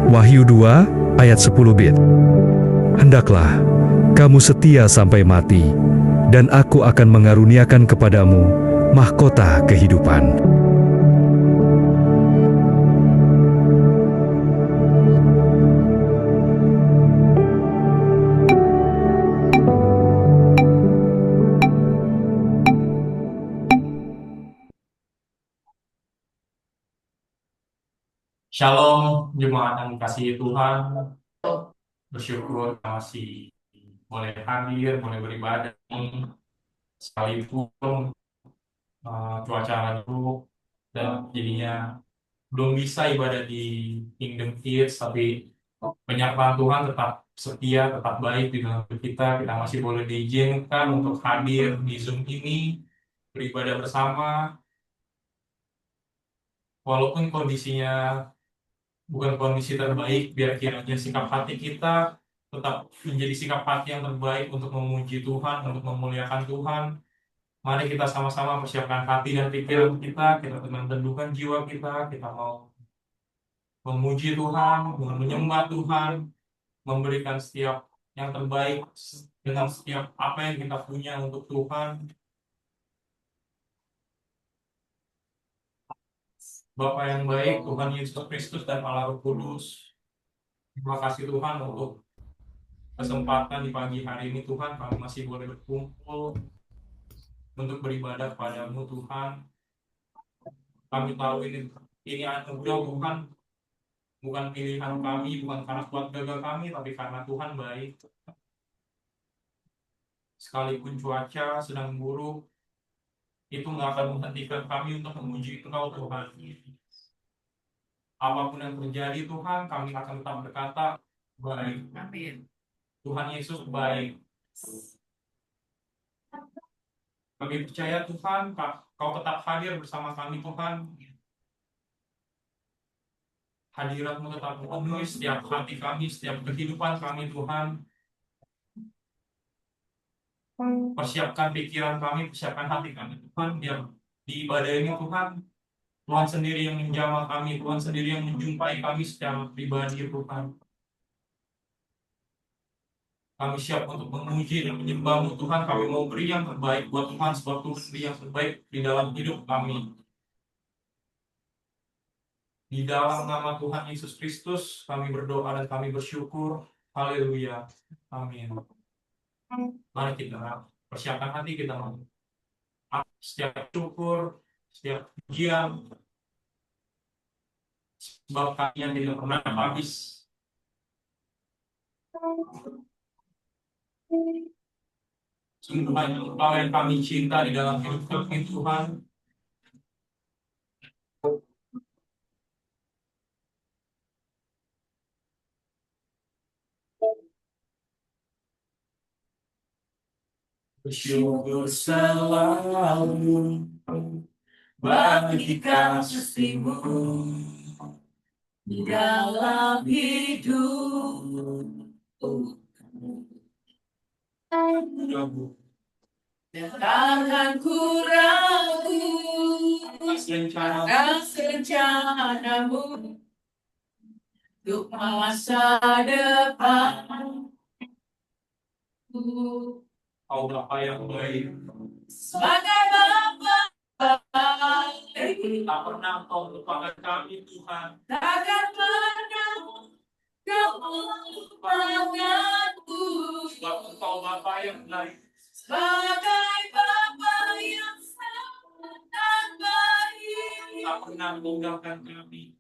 Wahyu 2 ayat 10b. Hendaklah kamu setia sampai mati, dan aku akan mengaruniakan kepadamu mahkota kehidupan. Shalom, jemaat yang dikasihi Tuhan. Bersyukur masih boleh hadir, boleh beribadah nih. Sekalipun cuaca lagi buruk dan jadinya belum bisa ibadah di Kingdom Kids, tapi penyertaan Tuhan tetap setia, tetap baik di dalam hidup kita. Kita masih boleh diizinkan untuk hadir di Zoom ini, beribadah bersama, walaupun kondisinya bukan kondisi terbaik, biar kiranya sikap hati kita tetap menjadi sikap hati yang terbaik untuk memuji Tuhan, untuk memuliakan Tuhan. Mari kita sama-sama persiapkan hati dan pikiran kita tenang teduhkan jiwa kita mau memuji Tuhan, menyembah Tuhan, memberikan setiap yang terbaik dengan setiap apa yang kita punya untuk Tuhan. Bapa yang baik, Tuhan Yesus Kristus dan Allah Roh Kudus, terima kasih Tuhan untuk kesempatan di pagi hari ini. Tuhan, kami masih boleh berkumpul untuk beribadah padamu Tuhan. Kami tahu ini anugerah Tuhan, bukan pilihan kami, bukan karena kuat gagal kami, tapi karena Tuhan baik. Sekalipun cuaca sedang buruk, itu nggak akan menghentikan kami untuk memuji Engkau Tuhan. Apapun yang terjadi Tuhan, kami akan tetap berkata baik. Amin. Tuhan Yesus baik. Kami percaya Tuhan, Kau tetap hadir bersama kami Tuhan. Hadirat-Mu tetap memenuhi setiap hati kami, setiap kehidupan kami Tuhan. Persiapkan pikiran kami, persiapkan hati kami Tuhan, biar di ibadah ini Tuhan, Tuhan sendiri yang menjamah kami, Tuhan sendiri yang menjumpai kami secara pribadi Tuhan. Kami siap untuk memuji dan menyembah-Mu Tuhan. Kami mau beri yang terbaik buat Tuhan, sebab Tuhan beri yang terbaik di dalam hidup kami. Di dalam nama Tuhan Yesus Kristus, kami berdoa dan kami bersyukur. Haleluya. Amin. Mari kita persiapkan hati kita. Setiap syukur, setiap pujian, sebab kami yang tidak pernah habis. Sungguh banyak Engkau yang kami cinta di dalam hidup kami Tuhan. Bersyukur selalu bagi kasih-Mu di dalam hidup. Takkan ku ragu atas rencana-Mu untuk masa depan. Kau Bapa yang baik, sebagai Bapa baik, tak pernah Kau lupakan kami Tuhan. Takkan pernah Kau melupakanku, sebab Engkau Bapa yang baik. Sebagai Bapa yang sangat baik, tak pernah meninggalkan kami.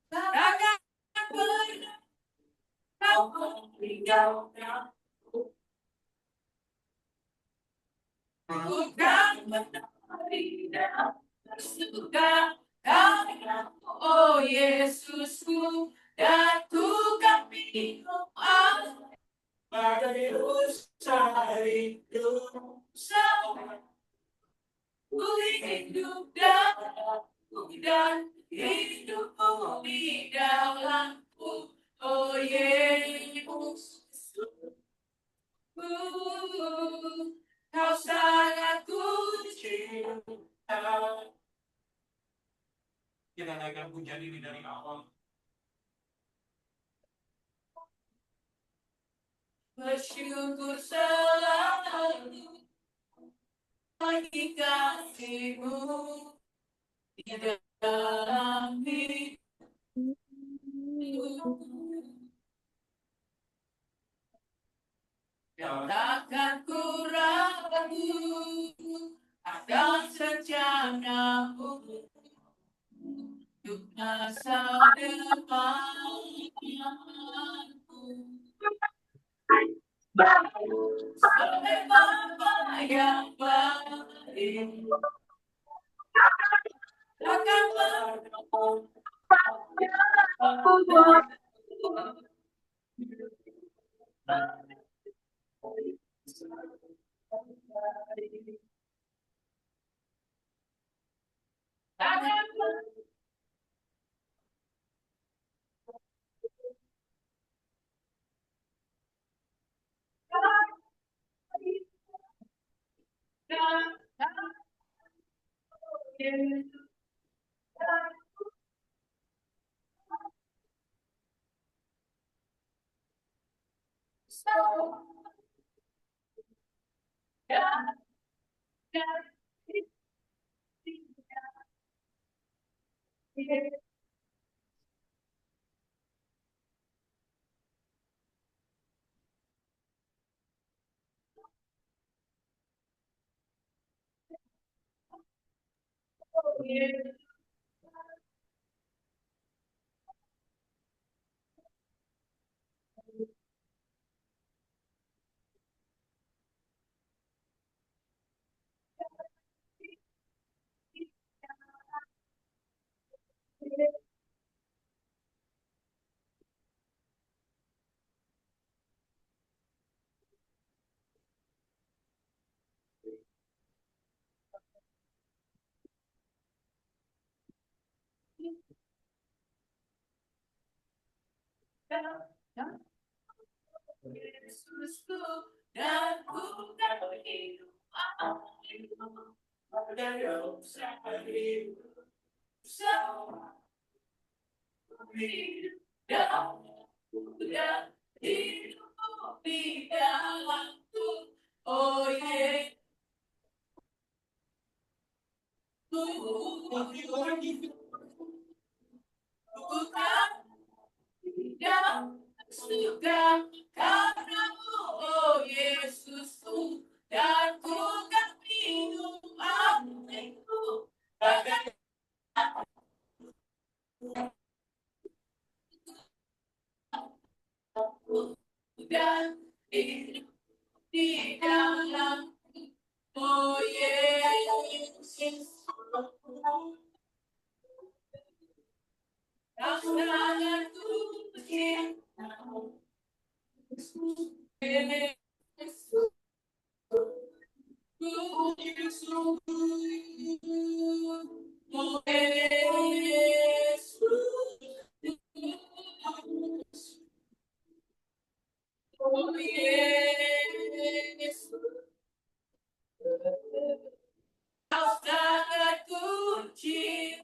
Takkan pernah Kau meninggalkan. Bukan menari dan bersuka karena oh Yesusku dan Tuhan minum air bagai usaha hidup sama ku hidup dan hidupmu di dalamku oh Yesus. Kau sangat ku cinta. Kita naikkan pujian ini dari awal. Bersyukur selalu bagi kasih-Mu di dalam hidupku. Takkan ku ragu akan rencana-Mu untuk masa depanku. Sebagai Bapa yang baik, takkan berbohong. Takkan Yesusku dan bukan hidup dari usaha hidup semua hidup dan hidup di dalamku. Oh Yesus, bukan tidak suka karenamu, oh Yesusku, dan ku kan minum airku bagai dan hidup di dalam, oh Yesus. Kau sangatku cintamu, Yesus. Oh Yesus, oh Yesus, oh Yesus, kau sangat kunci.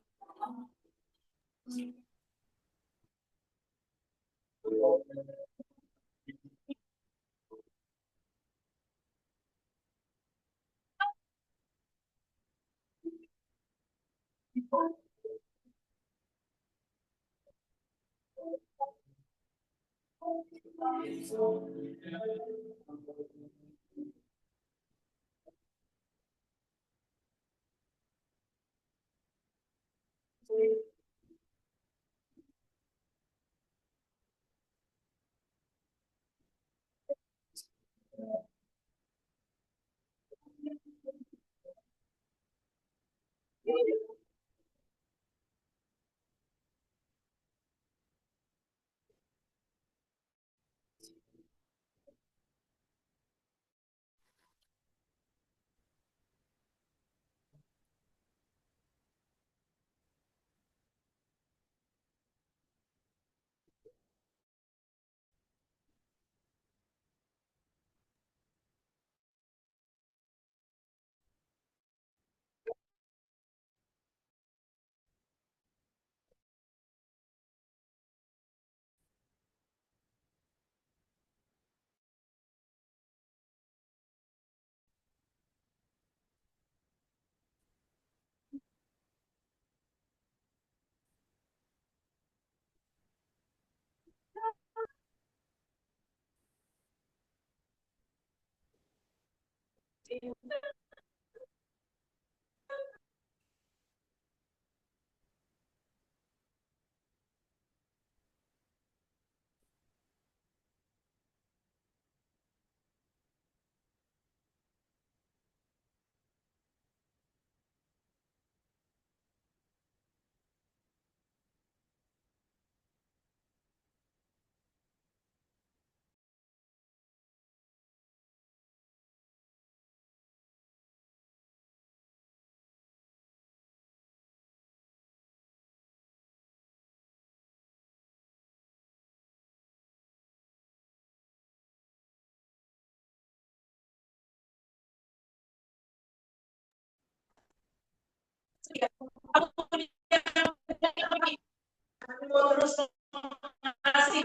Terus mengasih,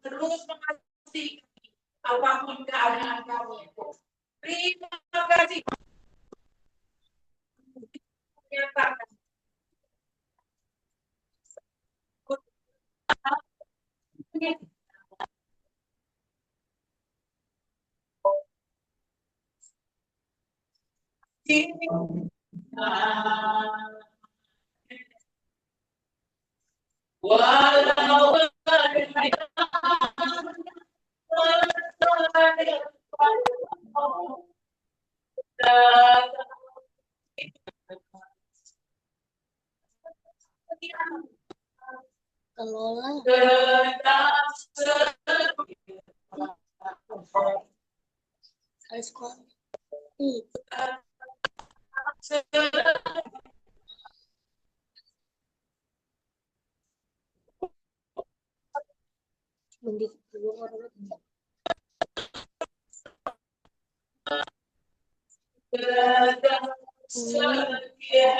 terus mengasih apapun keadaan kamu. Terima kasih. Menyatakan walau Kelola tetap harus kuat. Mending dulu orang tetap setia.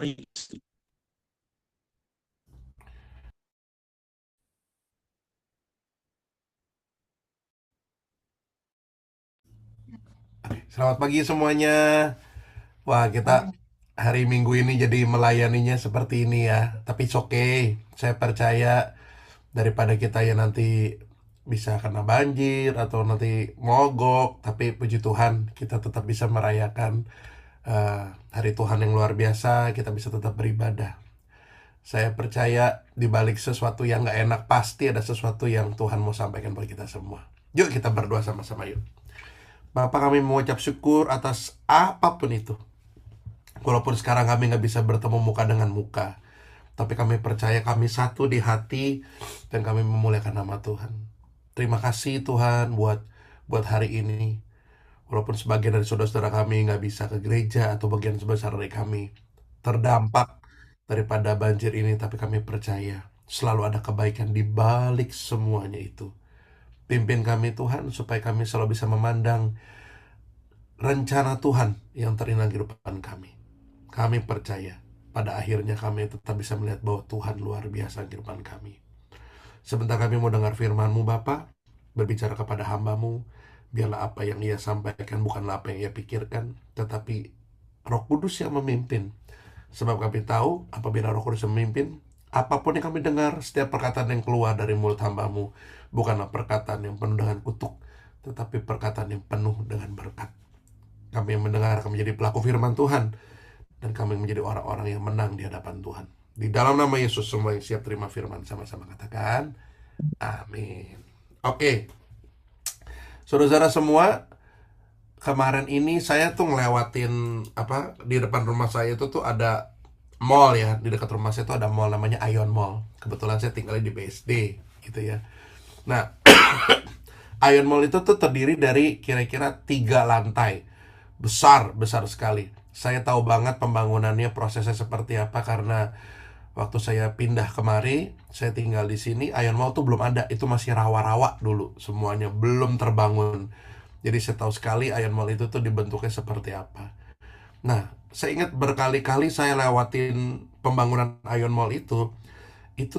Selamat pagi semuanya. Wah, kita hari Minggu ini jadi melayaninya seperti ini ya. Tapi it's okay. Saya percaya daripada kita ya nanti bisa kena banjir atau nanti mogok, tapi puji Tuhan kita tetap bisa merayakan hari Tuhan yang luar biasa. Kita bisa tetap beribadah. Saya percaya di balik sesuatu yang gak enak pasti ada sesuatu yang Tuhan mau sampaikan buat kita semua. Yuk kita berdoa sama-sama yuk. Bapak, kami mengucap syukur atas apapun itu. Walaupun sekarang kami gak bisa bertemu muka dengan muka, tapi kami percaya kami satu di hati dan kami memuliakan nama Tuhan. Terima kasih Tuhan buat hari ini. Walaupun sebagian dari saudara-saudara kami gak bisa ke gereja atau bagian sebesar dari kami terdampak daripada banjir ini, tapi kami percaya selalu ada kebaikan di balik semuanya itu. Pimpin kami Tuhan supaya kami selalu bisa memandang rencana Tuhan yang terindah di kehidupan kami. Kami percaya pada akhirnya kami tetap bisa melihat bahwa Tuhan luar biasa di kehidupan kami. Sebentar kami mau dengar firman-Mu Bapa, berbicara kepada hamba-Mu. Biarlah apa yang Ia sampaikan bukanlah apa yang Ia pikirkan, tetapi Roh Kudus yang memimpin. Sebab kami tahu apabila Roh Kudus yang memimpin, apapun yang kami dengar, setiap perkataan yang keluar dari mulut hamba-Mu bukanlah perkataan yang penuh dengan kutuk, tetapi perkataan yang penuh dengan berkat. Kami yang mendengar akan menjadi pelaku firman Tuhan, dan kami menjadi orang-orang yang menang di hadapan Tuhan. Di dalam nama Yesus semua yang siap terima firman sama-sama katakan amin. Oke, saudara-saudara semua, kemarin ini saya tuh ngelewatin di depan rumah saya itu tuh ada mall ya. Di dekat rumah saya tuh ada mall namanya Ion Mall. Kebetulan saya tinggalnya di BSD gitu ya. Nah, Ion Mall itu tuh terdiri dari kira-kira 3 lantai. Besar sekali. Saya tahu banget pembangunannya, prosesnya seperti apa, karena waktu saya pindah kemari, saya tinggal di sini, Ion Mall tuh belum ada. Itu masih rawa-rawa dulu, semuanya belum terbangun. Jadi saya tahu sekali Ion Mall itu tuh dibentuknya seperti apa. Nah, saya ingat berkali-kali saya lewatin pembangunan Ion Mall itu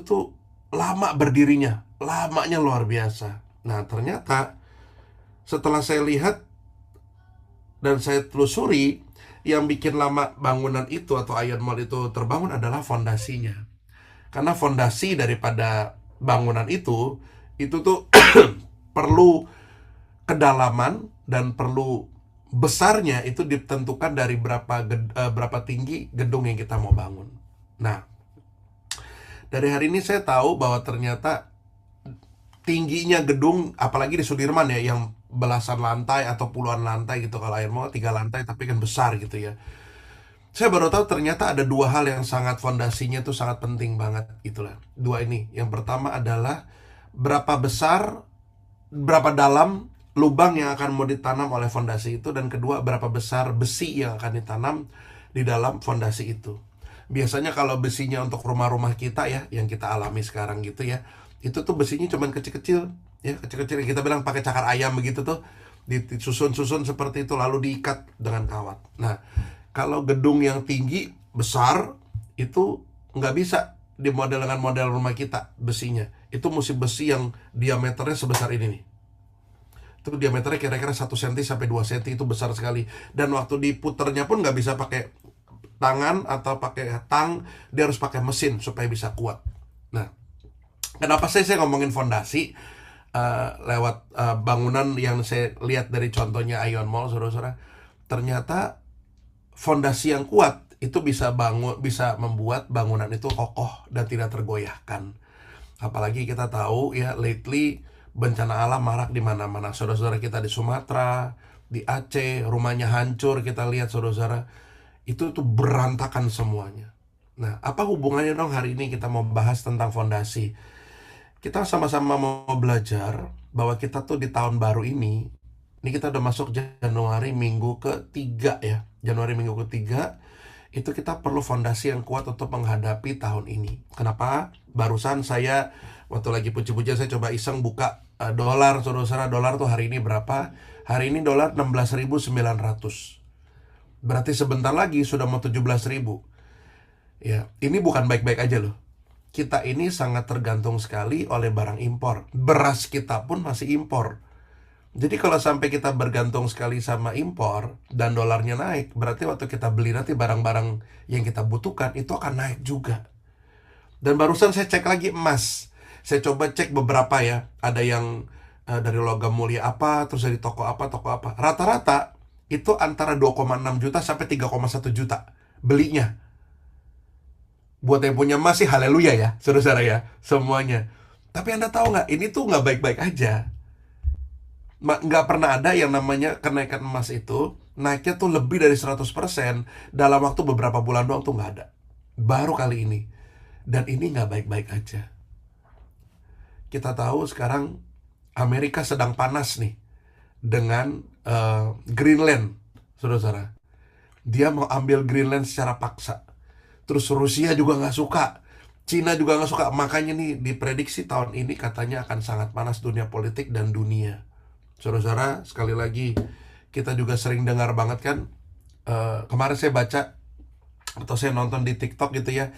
tuh lama berdirinya, lamanya luar biasa. Nah, ternyata setelah saya lihat dan saya telusuri, yang bikin lama bangunan itu atau Ion Mall itu terbangun adalah fondasinya. Karena fondasi daripada bangunan itu tuh perlu kedalaman dan perlu besarnya itu ditentukan dari berapa tinggi gedung yang kita mau bangun. Nah, dari hari ini saya tahu bahwa ternyata tingginya gedung, apalagi di Sudirman ya, yang belasan lantai atau puluhan lantai gitu. Kalau Ion Mall 3 lantai tapi kan besar gitu ya. Saya baru tahu ternyata ada 2 hal yang sangat fondasinya tuh sangat penting banget itulah. 2 ini. Yang pertama adalah berapa besar, berapa dalam lubang yang akan mau ditanam oleh fondasi itu, dan kedua berapa besar besi yang akan ditanam di dalam fondasi itu. Biasanya kalau besinya untuk rumah-rumah kita ya, yang kita alami sekarang gitu ya, itu tuh besinya cuman kecil-kecil ya, kecil-kecil, kita bilang pakai cakar ayam begitu tuh, disusun-susun seperti itu lalu diikat dengan kawat. Nah, kalau gedung yang tinggi besar itu nggak bisa dimodel dengan model rumah kita besinya. Itu mesti besi yang diameternya sebesar ini nih. Itu diameternya kira-kira 1 cm sampai 2 cm, itu besar sekali. Dan waktu diputernya pun nggak bisa pakai tangan atau pakai tang, dia harus pakai mesin supaya bisa kuat. Nah, kenapa saya ngomongin fondasi lewat bangunan yang saya lihat dari contohnya Ion Mall, saudara-saudara. Ternyata fondasi yang kuat itu bisa membuat bangunan itu kokoh dan tidak tergoyahkan. Apalagi kita tahu ya, lately bencana alam marak di mana-mana. Saudara-saudara kita di Sumatera, di Aceh, rumahnya hancur, kita lihat saudara-saudara. Itu tuh berantakan semuanya. Nah, apa hubungannya dong hari ini kita mau bahas tentang fondasi? Kita sama-sama mau belajar bahwa kita tuh di tahun baru ini kita udah masuk Januari minggu ke-3 ya. Januari minggu ke-3, itu kita perlu fondasi yang kuat untuk menghadapi tahun ini. Kenapa? Barusan saya, waktu lagi puji-pujian, saya coba iseng buka dolar, saudara-saudara. Dolar tuh hari ini berapa? Hari ini dolar 16.900. Berarti sebentar lagi sudah mau 17.000. Ya, ini bukan baik-baik aja loh. Kita ini sangat tergantung sekali oleh barang impor. Beras kita pun masih impor. Jadi kalau sampai kita bergantung sekali sama impor dan dolarnya naik, berarti waktu kita beli nanti barang-barang yang kita butuhkan itu akan naik juga. Dan barusan saya cek lagi emas. Saya coba cek beberapa ya. Ada yang dari logam mulia apa, terus dari toko apa. Rata-rata itu antara 2,6 juta sampai 3,1 juta belinya. Buat yang punya emas sih haleluya ya, saudara-saudara ya, semuanya. Tapi Anda tahu nggak, ini tuh nggak baik-baik aja. Nggak pernah ada yang namanya kenaikan emas itu naiknya tuh lebih dari 100% dalam waktu beberapa bulan doang, tuh nggak ada. Baru kali ini. Dan ini nggak baik-baik aja. Kita tahu sekarang Amerika sedang panas nih dengan Greenland, saudara-saudara. Dia mau ambil Greenland secara paksa. Terus Rusia juga nggak suka, Cina juga nggak suka. Makanya nih diprediksi tahun ini katanya akan sangat panas dunia politik dan dunia. Saudara-saudara, sekali lagi, kita juga sering dengar banget kan, kemarin saya baca, atau saya nonton di TikTok gitu ya,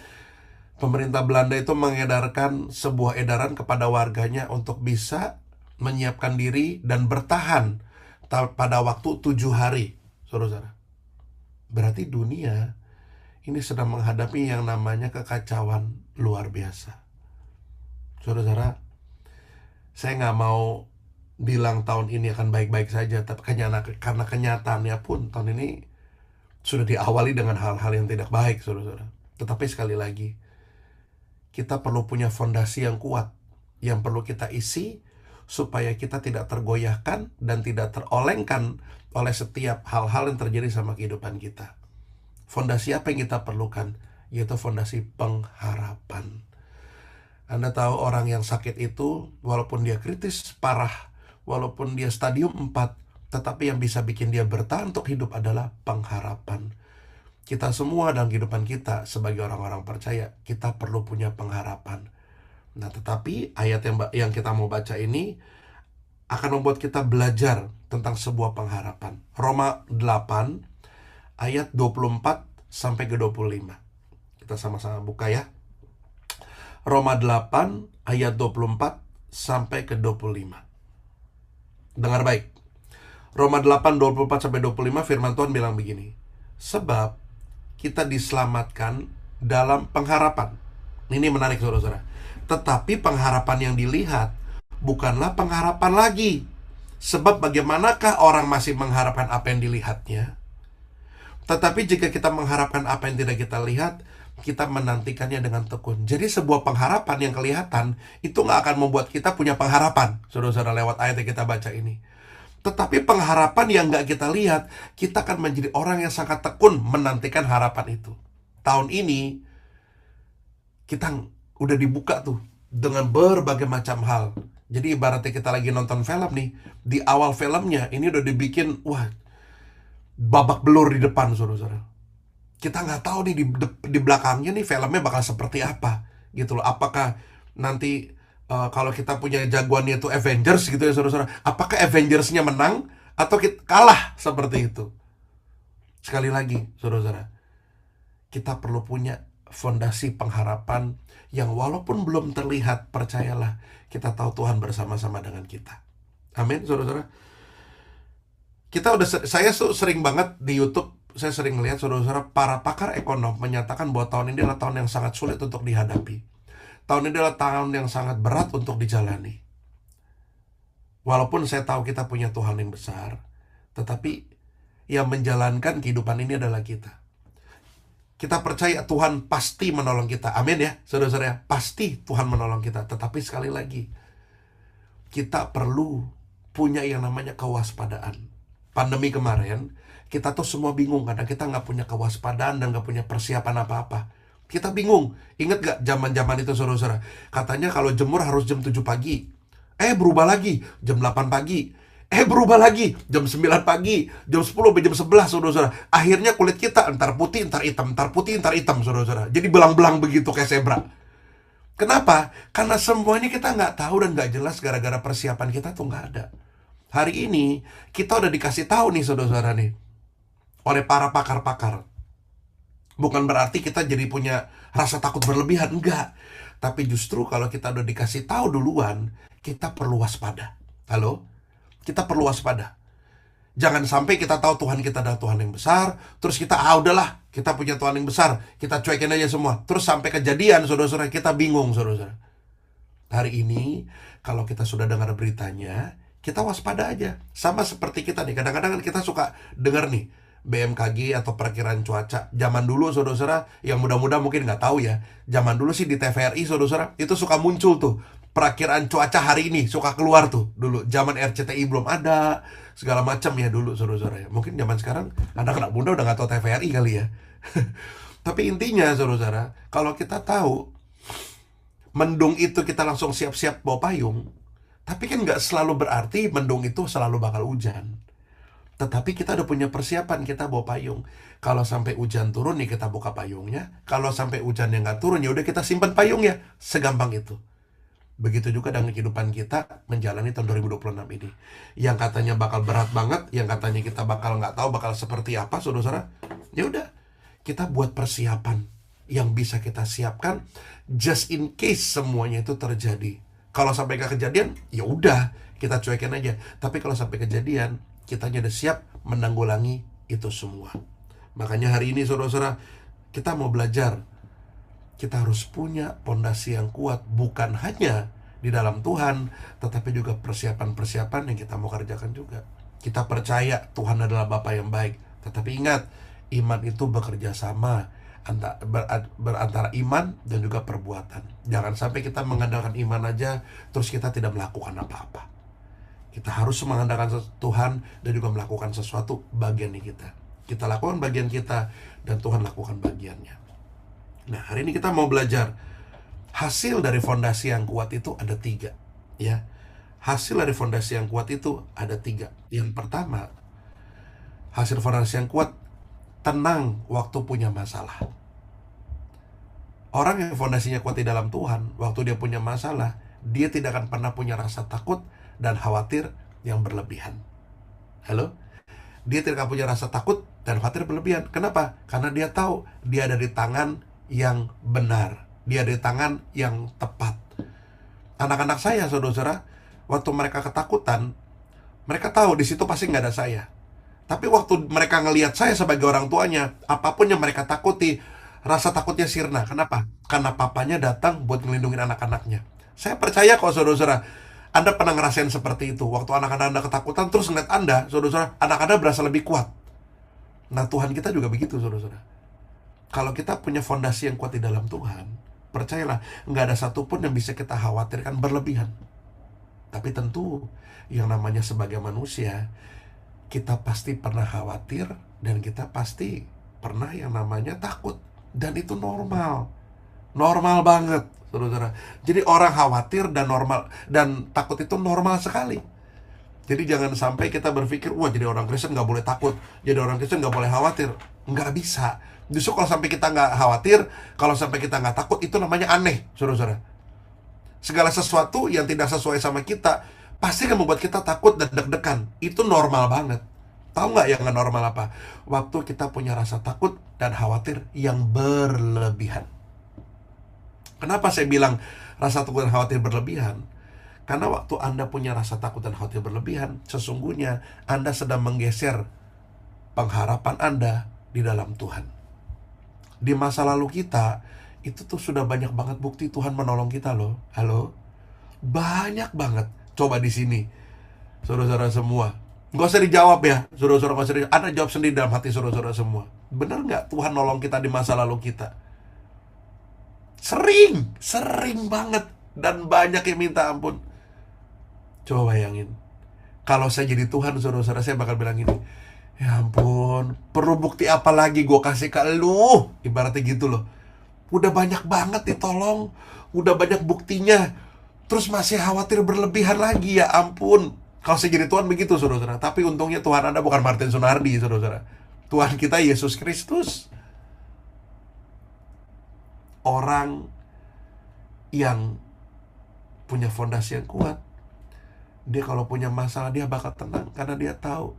pemerintah Belanda itu mengedarkan sebuah edaran kepada warganya untuk bisa menyiapkan diri dan bertahan pada waktu 7 hari, saudara-saudara. Berarti dunia ini sedang menghadapi yang namanya kekacauan luar biasa. Saudara-saudara, saya nggak mau bilang tahun ini akan baik-baik saja, tapi karena kenyataannya pun tahun ini sudah diawali dengan hal-hal yang tidak baik, saudara-saudara. Tetapi sekali lagi, kita perlu punya fondasi yang kuat, yang perlu kita isi, supaya kita tidak tergoyahkan dan tidak terolengkan oleh setiap hal-hal yang terjadi sama kehidupan kita. Fondasi apa yang kita perlukan? Yaitu fondasi pengharapan. Anda tahu orang yang sakit itu, walaupun dia kritis, parah, walaupun dia stadium 4, tetapi yang bisa bikin dia bertahan untuk hidup adalah pengharapan. Kita semua dalam kehidupan kita sebagai orang-orang percaya, kita perlu punya pengharapan. Nah, tetapi ayat yang kita mau baca ini akan membuat kita belajar tentang sebuah pengharapan. Roma 8 ayat 24 sampai ke 25. Kita sama-sama buka ya. Roma 8 ayat 24 sampai ke 25. Dengar baik. Roma 8 24 sampai 25, firman Tuhan bilang begini. Sebab kita diselamatkan dalam pengharapan. Ini menarik, saudara-saudara. Tetapi pengharapan yang dilihat bukanlah pengharapan lagi. Sebab bagaimanakah orang masih mengharapkan apa yang dilihatnya? Tetapi jika kita mengharapkan apa yang tidak kita lihat, kita menantikannya dengan tekun. Jadi sebuah pengharapan yang kelihatan itu nggak akan membuat kita punya pengharapan, saudara-saudara, lewat ayat yang kita baca ini. Tetapi pengharapan yang nggak kita lihat, kita akan menjadi orang yang sangat tekun menantikan harapan itu. Tahun ini kita udah dibuka tuh dengan berbagai macam hal. Jadi ibaratnya kita lagi nonton film nih, di awal filmnya ini udah dibikin, wah, babak belur di depan, saudara-saudara. Kita nggak tahu nih di belakangnya nih filmnya bakal seperti apa, gitu loh. Apakah nanti kalau kita punya jagoannya itu Avengers gitu ya, saudara-saudara, apakah Avengers-nya menang atau kita kalah seperti itu? Sekali lagi, saudara-saudara, kita perlu punya fondasi pengharapan yang walaupun belum terlihat, percayalah, kita tahu Tuhan bersama-sama dengan kita. Amin, saudara-saudara. Saya sering banget di YouTube, saya sering melihat, saudara-saudara, para pakar ekonom menyatakan bahwa tahun ini adalah tahun yang sangat sulit untuk dihadapi. Tahun ini adalah tahun yang sangat berat untuk dijalani. Walaupun saya tahu kita punya Tuhan yang besar, tetapi yang menjalankan kehidupan ini adalah kita. Kita percaya Tuhan pasti menolong kita. Amin ya, saudara-saudara. Pasti Tuhan menolong kita. Tetapi sekali lagi, kita perlu punya yang namanya kewaspadaan. Pandemi kemarin, kita tuh semua bingung karena kita nggak punya kewaspadaan dan nggak punya persiapan apa-apa. Kita bingung. Ingat gak zaman-zaman itu, saudara-saudara? Katanya kalau jemur harus jam 7 pagi. Berubah lagi jam 8 pagi. Berubah lagi jam 9 pagi. Jam 10 sampai jam 11, saudara-saudara. Akhirnya kulit kita entar putih, entar hitam, entar putih, entar hitam, saudara-saudara. Jadi belang-belang begitu kayak zebra. Kenapa? Karena semuanya kita nggak tahu dan nggak jelas gara-gara persiapan kita tuh nggak ada. Hari ini kita udah dikasih tahu nih, saudara-saudara nih, oleh para pakar-pakar. Bukan berarti kita jadi punya rasa takut berlebihan, enggak. Tapi justru kalau kita udah dikasih tahu duluan, kita perlu waspada. Halo? Kita perlu waspada. Jangan sampai kita tahu Tuhan kita adalah Tuhan yang besar, terus kita, udahlah, kita punya Tuhan yang besar, kita cuekin aja semua. Terus sampai kejadian, saudara-saudara, kita bingung, saudara-saudara. Hari ini, kalau kita sudah dengar beritanya, kita waspada aja. Sama seperti kita nih, kadang-kadang kita suka dengar nih, BMKG atau perkiraan cuaca. Zaman dulu, saudara-saudara, yang muda-muda mungkin nggak tahu ya. Zaman dulu sih di TVRI, saudara-saudara, itu suka muncul tuh. Perkiraan cuaca hari ini, suka keluar tuh. Dulu, zaman RCTI belum ada, segala macam ya dulu, saudara-saudara. Mungkin zaman sekarang, anak-anak muda udah nggak tahu TVRI kali ya. Tapi intinya, saudara-saudara, kalau kita tahu, mendung itu kita langsung siap-siap bawa payung, tapi kan nggak selalu berarti mendung itu selalu bakal hujan. Tetapi kita udah punya persiapan, kita bawa payung. Kalau sampai hujan turun nih kita buka payungnya. Kalau sampai hujan yang nggak turun ya udah kita simpan payungnya. Segampang itu. Begitu juga dengan kehidupan kita menjalani tahun 2026 ini. Yang katanya bakal berat banget, yang katanya kita bakal nggak tahu bakal seperti apa, saudara-saudara. Ya udah, kita buat persiapan yang bisa kita siapkan just in case semuanya itu terjadi. Kalau sampai nggak kejadian, ya udah kita cuekin aja. Tapi kalau sampai kejadian, kita udah siap menanggulangi itu semua. Makanya hari ini saudara-saudara, kita mau belajar. Kita harus punya pondasi yang kuat, bukan hanya di dalam Tuhan, tetapi juga persiapan-persiapan yang kita mau kerjakan juga. Kita percaya Tuhan adalah Bapa yang baik. Tetapi ingat, iman itu bekerja sama berantara iman dan juga perbuatan. Jangan sampai kita mengandalkan iman aja, terus kita tidak melakukan apa-apa. Kita harus mengandalkan Tuhan dan juga melakukan sesuatu bagian kita. Kita lakukan bagian kita dan Tuhan lakukan bagiannya. Nah, hari ini kita mau belajar hasil dari fondasi yang kuat itu ada 3. Ya, hasil dari fondasi yang kuat itu ada 3. Yang pertama, hasil fondasi yang kuat, tenang waktu punya masalah. Orang yang fondasinya kuat di dalam Tuhan, waktu dia punya masalah, dia tidak akan pernah punya rasa takut dan khawatir yang berlebihan. Halo? Dia tidak akan punya rasa takut dan khawatir berlebihan. Kenapa? Karena dia tahu dia ada di tangan yang benar. Dia ada di tangan yang tepat. Anak-anak saya, saudara-saudara, waktu mereka ketakutan, mereka tahu di situ pasti nggak ada saya. Tapi waktu mereka ngelihat saya sebagai orang tuanya, apapun yang mereka takuti, rasa takutnya sirna. Kenapa? Karena papanya datang buat ngelindungin anak-anaknya. Saya percaya kok, saudara-saudara, Anda pernah ngerasain seperti itu. Waktu anak-anak Anda ketakutan, terus ngeliat Anda, saudara-saudara, anak Anda berasa lebih kuat. Nah, Tuhan kita juga begitu, saudara-saudara. Kalau kita punya fondasi yang kuat di dalam Tuhan, percayalah, nggak ada satupun yang bisa kita khawatirkan berlebihan. Tapi tentu, yang namanya sebagai manusia, kita pasti pernah khawatir, dan kita pasti pernah yang namanya takut. Dan itu normal. Normal banget, saudara-saudara. Jadi orang khawatir dan normal dan takut itu normal sekali. Jadi jangan sampai kita berpikir, wah jadi orang Kristen nggak boleh takut, jadi orang Kristen nggak boleh khawatir. Nggak bisa. Justru kalau sampai kita nggak khawatir, kalau sampai kita nggak takut, itu namanya aneh, saudara-saudara. Segala sesuatu yang tidak sesuai sama kita, pasti akan membuat kita takut dan deg-degan. Itu normal banget. Tahu nggak yang nggak normal apa? Waktu kita punya rasa takut dan khawatir yang berlebihan. Kenapa saya bilang rasa takut dan khawatir berlebihan? Karena waktu Anda punya rasa takut dan khawatir berlebihan, sesungguhnya Anda sedang menggeser pengharapan Anda di dalam Tuhan. Di masa lalu kita, itu tuh sudah banyak banget bukti Tuhan menolong kita loh. Halo? Banyak banget. Coba di sini, saudara-saudara semua. Nggak usah dijawab ya, saudara-saudara, nggak usah dijawab. Anda jawab sendiri dalam hati saudara-saudara semua. Benar nggak Tuhan nolong kita di masa lalu kita? Sering banget. Dan banyak yang minta ampun. Coba bayangin, kalau saya jadi Tuhan, saudara-saudara, saya bakal bilang gini, ya ampun, perlu bukti apa lagi gue kasih ke lu? Ibaratnya gitu loh. Udah banyak banget ditolong, udah banyak buktinya, terus masih khawatir berlebihan lagi, ya ampun. Kalau saya jadi Tuhan begitu, saudara-saudara. Tapi untungnya Tuhan Anda bukan Martin Sunardi, saudara-saudara. Tuhan kita Yesus Kristus. Orang yang punya fondasi yang kuat, dia kalau punya masalah dia bakal tenang, karena dia tahu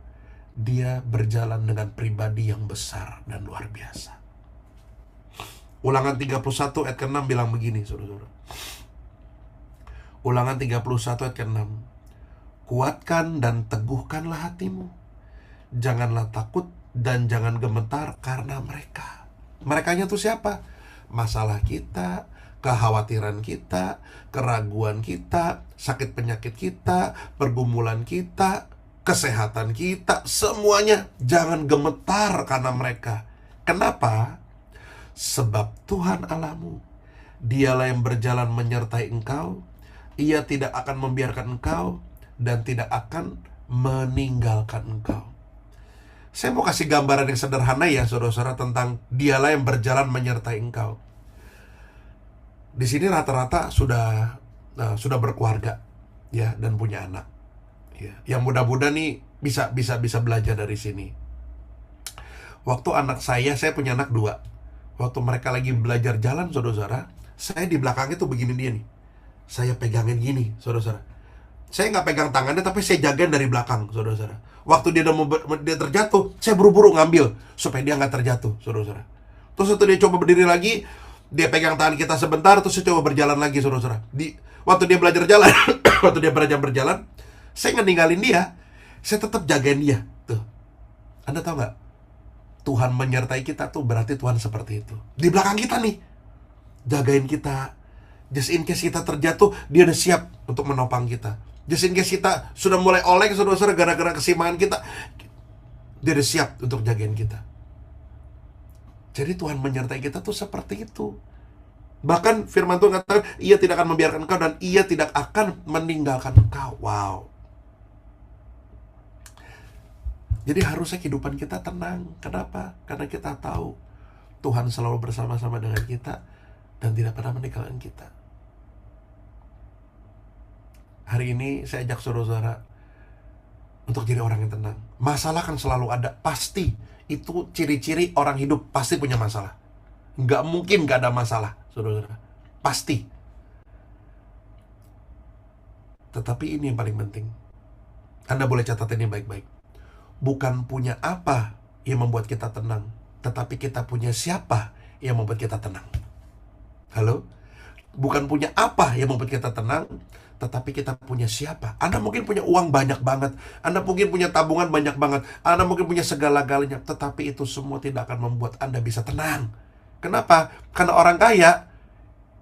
dia berjalan dengan pribadi yang besar dan luar biasa. Ulangan 31 ayat ke-6 bilang begini, saudara-saudara. Ulangan 31 ayat ke-6. Kuatkan dan teguhkanlah hatimu. Janganlah takut dan jangan gemetar karena mereka. Merekanya tuh siapa? Masalah kita, kekhawatiran kita, keraguan kita, sakit penyakit kita, pergumulan kita, kesehatan kita, semuanya jangan gemetar karena mereka. Kenapa? Sebab Tuhan Allahmu, Dialah yang berjalan menyertai engkau. Ia tidak akan membiarkan engkau dan tidak akan meninggalkan engkau. Saya mau kasih gambaran yang sederhana ya, saudara-saudara, tentang Dialah yang berjalan menyertai engkau. Di sini rata-rata sudah berkeluarga, ya, dan punya anak. Ya, yang muda-muda nih bisa belajar dari sini. Waktu anak saya punya anak 2. Waktu mereka lagi belajar jalan, saudara-saudara, saya di belakangnya tuh begini dia nih. Saya pegangin gini, saudara-saudara. Saya nggak pegang tangannya, tapi saya jagain dari belakang, saudara-saudara. Waktu dia terjatuh, saya buru-buru ngambil supaya dia nggak terjatuh, saudara-saudara. Terus waktu dia coba berdiri lagi, dia pegang tangan kita sebentar, terus saya coba berjalan lagi, saudara-saudara. Waktu dia belajar jalan, waktu dia belajar berjalan, saya nggak ninggalin dia, saya tetap jagain dia. Tuh, Anda tahu nggak? Tuhan menyertai kita tuh berarti Tuhan seperti itu. Di belakang kita nih, jagain kita. Just in case kita terjatuh, dia udah siap untuk menopang kita. Just in case kita sudah mulai oleng, saudara-saudara, gara-gara kesimbangan kita, dia udah siap untuk jagain kita. Jadi Tuhan menyertai kita tuh seperti itu. Bahkan firman Tuhan katakan, Ia tidak akan membiarkan engkau dan Ia tidak akan meninggalkan engkau. Wow. Jadi harusnya kehidupan kita tenang. Kenapa? Karena kita tahu Tuhan selalu bersama-sama dengan kita dan tidak pernah meninggalkan kita. Hari ini saya ajak saudara-saudara untuk jadi orang yang tenang. Masalah kan selalu ada, pasti. Itu ciri-ciri orang hidup, pasti punya masalah. Nggak mungkin nggak ada masalah, saudara-saudara. Pasti. Tetapi ini yang paling penting. Anda boleh catat ini baik-baik. Bukan punya apa yang membuat kita tenang, tetapi kita punya siapa yang membuat kita tenang. Halo? Bukan punya apa yang membuat kita tenang, tetapi kita punya siapa. Anda mungkin punya uang banyak banget, Anda mungkin punya tabungan banyak banget, Anda mungkin punya segala-galanya, tetapi itu semua tidak akan membuat Anda bisa tenang. Kenapa? Karena orang kaya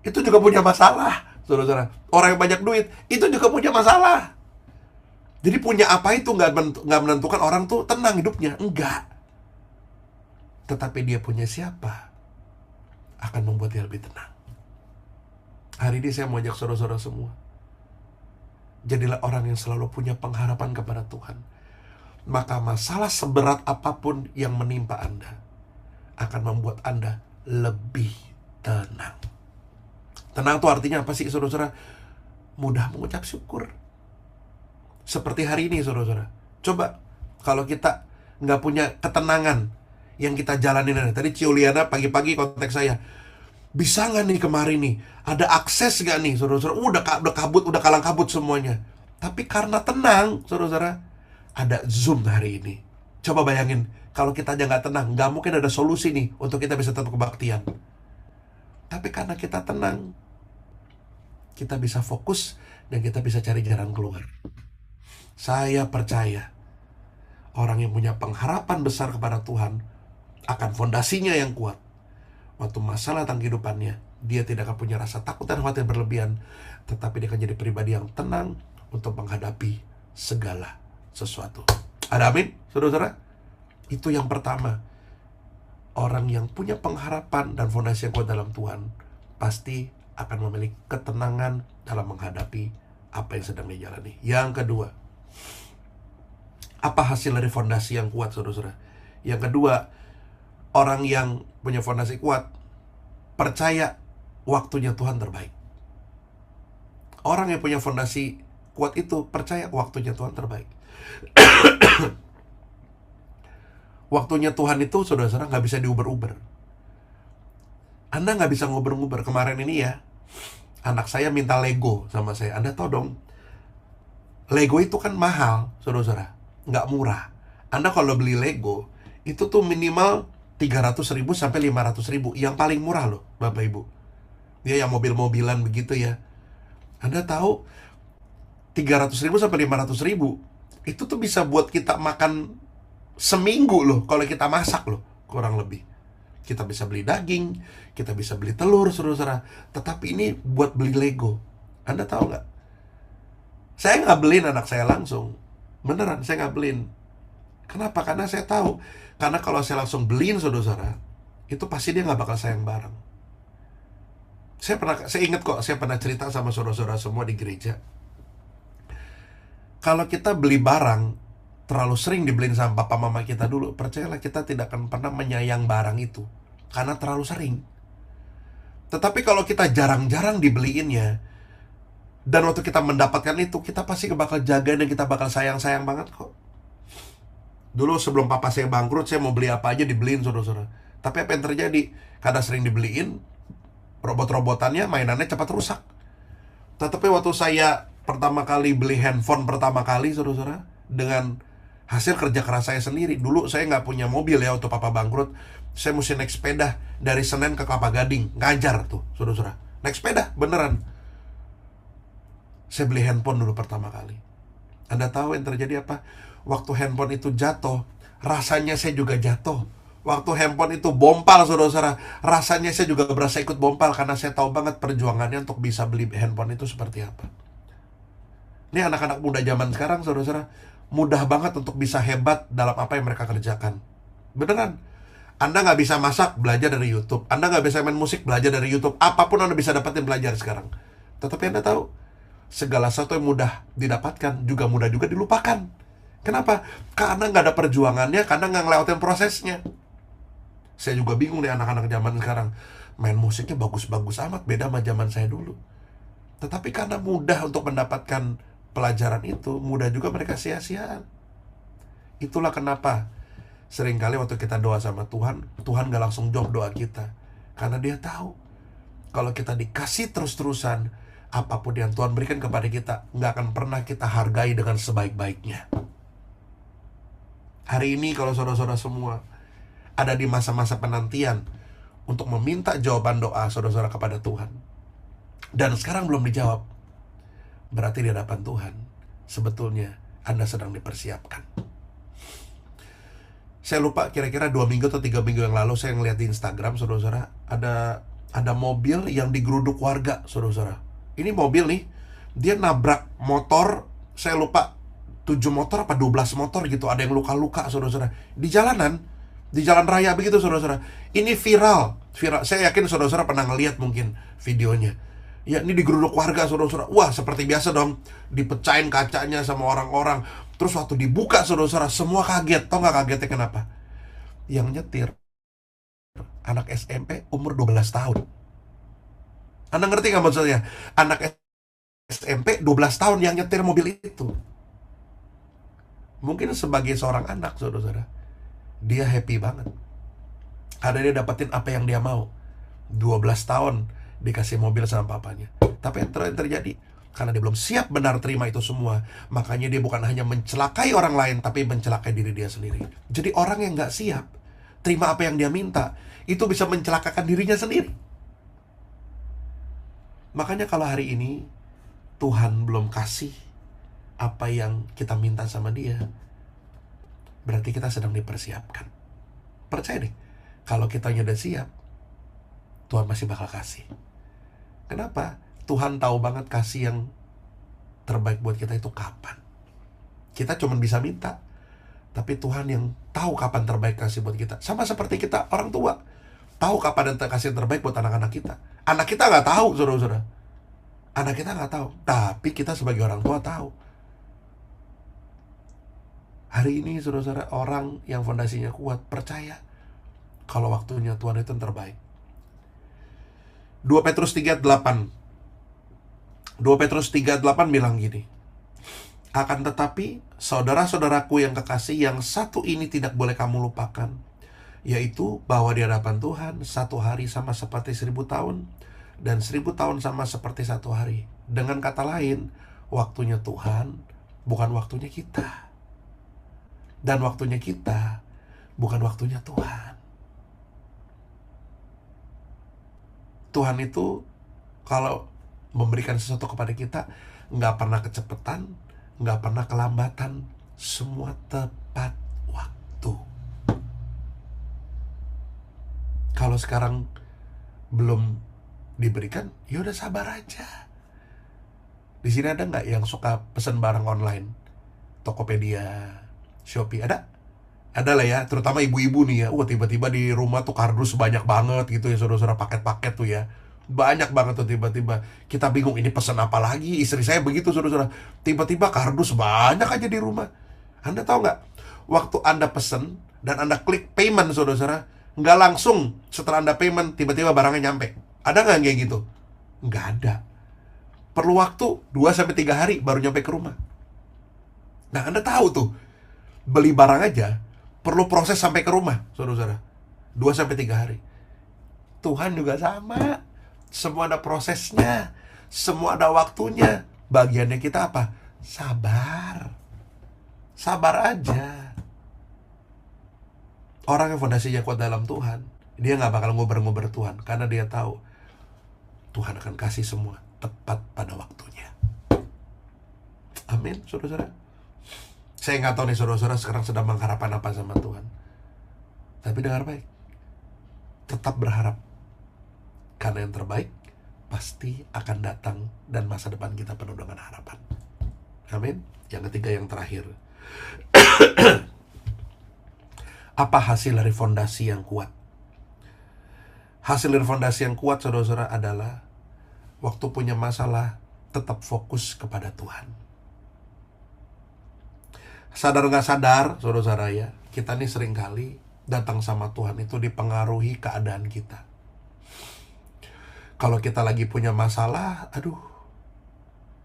itu juga punya masalah, saudara-saudara. Orang yang banyak duit itu juga punya masalah. Jadi punya apa itu nggak menentukan orang tuh tenang hidupnya. Enggak. Tetapi dia punya siapa akan membuat dia lebih tenang. Hari ini saya mau ajak saudara-saudara semua, jadilah orang yang selalu punya pengharapan kepada Tuhan. Maka masalah seberat apapun yang menimpa Anda akan membuat Anda lebih tenang. Tenang itu artinya apa sih, saudara-saudara? Mudah mengucap syukur. Seperti hari ini, saudara-saudara. Coba kalau kita nggak punya ketenangan yang kita jalanin. Tadi Ciuliana pagi-pagi kontak saya, bisa nggak nih kemarin nih, ada akses nggak nih, saudara-saudara? Udah kalang kabut semuanya. Tapi karena tenang, saudara-saudara, ada Zoom hari ini. Coba bayangin, kalau kita aja nggak tenang, nggak mungkin ada solusi nih untuk kita bisa tetap kebaktian. Tapi karena kita tenang, kita bisa fokus dan kita bisa cari jalan keluar. Saya percaya orang yang punya pengharapan besar kepada Tuhan akan fondasinya yang kuat. Waktu masalah tentang kehidupannya, dia tidak akan punya rasa takut dan khawatir berlebihan, tetapi dia akan jadi pribadi yang tenang untuk menghadapi segala sesuatu. Ada amin, saudara-saudara? Itu yang pertama. Orang yang punya pengharapan dan fondasi yang kuat dalam Tuhan pasti akan memiliki ketenangan dalam menghadapi apa yang sedang dijalani. Yang kedua, apa hasil dari fondasi yang kuat, saudara-saudara? Yang kedua, orang yang punya fondasi kuat percaya waktunya Tuhan terbaik. Orang yang punya fondasi kuat itu percaya waktunya Tuhan terbaik. Waktunya Tuhan itu, saudara-saudara, nggak bisa diuber-uber. Anda nggak bisa nguber-nguber. Kemarin ini ya, anak saya minta Lego sama saya. Anda tahu dong, Lego itu kan mahal, saudara-saudara, nggak murah. Anda kalau beli Lego, itu tuh minimal 300.000 sampai 500.000. Yang paling murah loh, Bapak Ibu. Dia yang mobil-mobilan begitu ya. Anda tahu 300.000 sampai 500.000 itu tuh bisa buat kita makan seminggu loh, kalau kita masak loh, kurang lebih. Kita bisa beli daging, kita bisa beli telur, saudara-saudara. Tetapi ini buat beli Lego. Anda tahu nggak? Saya nggak beliin anak saya langsung. Beneran, saya nggak beliin. Kenapa? Karena saya tahu. Karena kalau saya langsung beliin, saudara-saudara, itu pasti dia nggak bakal sayang barang. Saya ingat kok, saya pernah cerita sama saudara-saudara semua di gereja. Kalau kita beli barang terlalu sering dibeliin sama papa mama kita dulu, percayalah kita tidak akan pernah menyayang barang itu karena terlalu sering. Tetapi kalau kita jarang-jarang dibeliinnya, dan waktu kita mendapatkan itu, kita pasti bakal jaga dan kita bakal sayang-sayang banget kok. Dulu sebelum papa saya bangkrut, saya mau beli apa aja dibeliin, saudara-saudara. Tapi apa yang terjadi? Karena sering dibeliin, robot-robotannya, mainannya cepat rusak. Tetapi waktu saya pertama kali beli handphone pertama kali, saudara-saudara, dengan hasil kerja keras saya sendiri. Dulu saya nggak punya mobil ya waktu papa bangkrut. Saya mesti naik sepeda dari Senen ke Kelapa Gading, ngajar tuh, saudara-saudara. Naik sepeda, beneran. Saya beli handphone dulu pertama kali. Anda tahu yang terjadi apa? Waktu handphone itu jatuh, rasanya saya juga jatuh. Waktu handphone itu bompal, saudara-saudara, rasanya saya juga berasa ikut bompal. Karena saya tahu banget perjuangannya untuk bisa beli handphone itu seperti apa. Ini anak-anak muda zaman sekarang, saudara-saudara, mudah banget untuk bisa hebat dalam apa yang mereka kerjakan. Beneran. Anda nggak bisa masak, belajar dari YouTube. Anda nggak bisa main musik, belajar dari YouTube. Apapun Anda bisa dapetin, belajar sekarang. Tetapi Anda tahu, segala sesuatu yang mudah didapatkan juga mudah juga dilupakan. Kenapa? Karena nggak ada perjuangannya, karena nggak ngelewatin prosesnya. Saya juga bingung nih anak-anak zaman sekarang. Main musiknya bagus-bagus amat, beda sama zaman saya dulu. Tetapi karena mudah untuk mendapatkan pelajaran itu, mudah juga mereka sia-siaan. Itulah kenapa seringkali waktu kita doa sama Tuhan, Tuhan gak langsung jawab doa kita. Karena dia tahu, kalau kita dikasih terus-terusan, apapun yang Tuhan berikan kepada kita, gak akan pernah kita hargai dengan sebaik-baiknya. Hari ini kalau saudara-saudara semua ada di masa-masa penantian untuk meminta jawaban doa saudara-saudara kepada Tuhan, dan sekarang belum dijawab, berarti di hadapan Tuhan sebetulnya Anda sedang dipersiapkan. Saya lupa, kira-kira 2 minggu atau 3 minggu yang lalu saya ngeliat di Instagram, saudara-saudara, ada mobil yang digeruduk warga, saudara-saudara. Ini mobil nih, dia nabrak motor, saya lupa 7 motor apa 12 motor gitu, ada yang luka-luka, saudara-saudara, di jalanan, di jalan raya begitu, saudara-saudara. Ini viral. Saya yakin saudara-saudara pernah ngeliat mungkin videonya. Ya, ini digeruduk warga, saudara-saudara. Wah, seperti biasa dong, dipecahin kacanya sama orang-orang. Terus waktu dibuka, saudara-saudara, semua kaget. Tahu nggak kagetnya kenapa? Yang nyetir anak SMP umur 12 tahun. Anda ngerti nggak maksudnya? Anak SMP 12 tahun yang nyetir mobil itu. Mungkin sebagai seorang anak, saudara-saudara, dia happy banget. Karena dia dapetin apa yang dia mau. 12 tahun dikasih mobil sama papanya. Tapi yang terjadi, karena dia belum siap benar terima itu semua, makanya dia bukan hanya mencelakai orang lain, tapi mencelakai diri dia sendiri. Jadi orang yang gak siap terima apa yang dia minta, itu bisa mencelakakan dirinya sendiri. Makanya kalau hari ini Tuhan belum kasih apa yang kita minta sama dia, berarti kita sedang dipersiapkan. Percaya deh, kalau kitanya udah siap, Tuhan masih bakal kasih. Kenapa? Tuhan tahu banget kasih yang terbaik buat kita itu kapan. Kita cuma bisa minta, tapi Tuhan yang tahu kapan terbaik kasih buat kita. Sama seperti kita orang tua, tahu kapan kasih yang terbaik buat anak-anak kita. Anak kita nggak tahu, saudara-saudara. Anak kita nggak tahu, tapi kita sebagai orang tua tahu. Hari ini, saudara-saudara, orang yang fondasinya kuat percaya kalau waktunya Tuhan itu yang terbaik. 2 Petrus 3:8 bilang gini, akan tetapi saudara-saudaraku yang kekasih, yang satu ini tidak boleh kamu lupakan, yaitu bahwa di hadapan Tuhan 1 hari sama seperti 1000 tahun, dan 1000 tahun sama seperti 1 hari. Dengan kata lain, waktunya Tuhan bukan waktunya kita, dan waktunya kita bukan waktunya Tuhan. Tuhan itu kalau memberikan sesuatu kepada kita, nggak pernah kecepatan, nggak pernah kelambatan, semua tepat waktu. Kalau sekarang belum diberikan, ya udah sabar aja. Di sini ada nggak yang suka pesan barang online? Tokopedia, Shopee, ada? Ada lah ya, terutama ibu-ibu nih ya. Tiba-tiba di rumah tuh kardus banyak banget gitu ya, saudara-saudara, paket-paket tuh ya. Banyak banget tuh tiba-tiba. Kita bingung ini pesan apa lagi. Istri saya begitu, saudara-saudara. Tiba-tiba kardus banyak aja di rumah. Anda tahu nggak? Waktu Anda pesen dan Anda klik payment, saudara-saudara, nggak langsung setelah Anda payment, tiba-tiba barangnya nyampe. Ada nggak kayak gitu? Nggak ada. Perlu waktu 2-3 hari baru nyampe ke rumah. Nah, Anda tahu tuh, beli barang aja perlu proses sampai ke rumah, saudara-saudara. 2-3 hari. Tuhan juga sama. Semua ada prosesnya. Semua ada waktunya. Bagiannya kita apa? Sabar. Sabar aja. Orang yang fondasinya kuat dalam Tuhan, dia gak bakal ngober-ngober Tuhan. Karena dia tahu Tuhan akan kasih semua tepat pada waktunya. Amin, saudara-saudara. Saya nggak tahu nih saudara-saudara sekarang sedang mengharapkan apa sama Tuhan. Tapi dengar baik, tetap berharap. Karena yang terbaik pasti akan datang dan masa depan kita penuh dengan harapan. Amin. Yang ketiga, yang terakhir. Apa hasil dari fondasi yang kuat? Hasil dari fondasi yang kuat, saudara-saudara, adalah waktu punya masalah tetap fokus kepada Tuhan. Sadar nggak sadar, saudara-saudara ya, kita nih seringkali datang sama Tuhan itu dipengaruhi keadaan kita. Kalau kita lagi punya masalah,